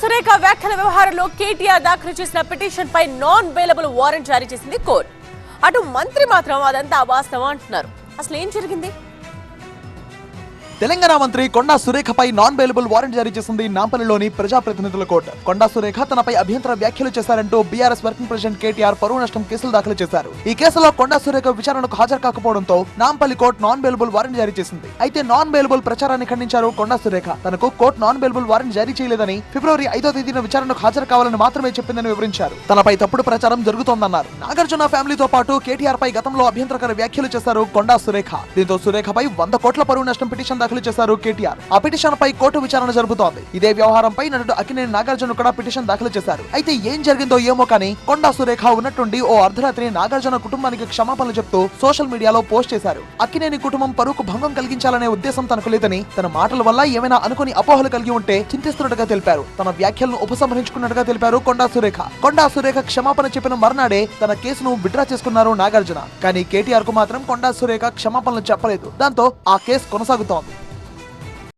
సురేఖ వ్యాఖ్యల వ్యవహారంలో కేటీఆర్ దాఖలు చేసిన పిటిషన్ పై నాన్ బెయిలబుల్ వారెంట్ జారీ చేసింది కోర్టు. అటు మంత్రి మాత్రం అదంతా అవాస్తవం అంటున్నారు. అసలు ఏం జరిగింది? తెలంగాణ మంత్రి కొండా సురేఖపై నాన్ బెయిలబుల్ వారెంట్ జారీ చేసింది నాంపల్లిలోని ప్రజాప్రతినిధుల కోర్టు. కొండా సురేఖ తనపై అభ్యంతర వ్యాఖ్యలు చేశారంటూ బీఆర్ఎస్ వర్కింగ్ ప్రెసిడెంట్ కేటీఆర్ పరువు నష్టం కేసులు దాఖలు చేశారు. ఈ కేసులో కొండా సురేఖ విచారణకు హాజరు కాకపోవడంతో Nampally court non bailable warrant జారీ చేసింది. అయితే నాన్ బెయిలబుల్ ప్రచారాన్ని ఖండించారు కొండా సురేఖ. తనకు కోర్టు నాన్ బెయిలబుల్ వారెంట్ జారీ చేయలేదని, ఫిబ్రవరి 5వ తేదీన విచారణకు హాజరు కావాలని మాత్రమే చెప్పిందని వివరించారు. తనపై తప్పుడు ప్రచారం జరుగుతోందన్నారు. నాగార్జున ఫ్యామిలీతో పాటు కేటీఆర్ పై గతంలో అభ్యంతరకర వ్యాఖ్యలు చేశారు కొండా సురేఖ. దీంతో సురేఖపై 100 కోట్ల పరువు నష్టం పిటిషన్ దాఖలు చేశారు కేటీఆర్. ఆ పిటిషన్ పై కోర్టు విచారణ జరుపుతోంది. ఇదే వ్యవహారంపై నటుడు అక్కినేని నాగార్జున కూడా పిటిషన్ దాఖలు చేశారు. అయితే ఏం జరిగిందో ఏమో కానీ కొండా సురేఖ ఉన్నట్టుండి ఓ అర్ధరాత్రి నాగార్జున కుటుంబానికి క్షమాపణలు చెప్తూ సోషల్ మీడియాలో పోస్ట్ చేశారు. అక్కినేని కుటుంబం పరువుకు భంగం కలిగించాలనే ఉద్దేశం తనకు లేదని, తన మాటల వల్ల ఏమైనా అనుకుని అపోహలు కలిగి ఉంటే చింతిస్తున్నట్టుగా తెలిపారు. తన వ్యాఖ్యలను ఉపసంహరించుకున్నట్టుగా తెలిపారు కొండా సురేఖ. కొండా సురేఖ క్షమాపణ చెప్పిన మర్నాడే తన కేసును విత్డ్రా చేసుకున్నారు నాగార్జున. కానీ కేటీఆర్ కు మాత్రం కొండా సురేఖ క్షమాపణలు చెప్పలేదు. దాంతో ఆ కేసు కొనసాగుతోంది.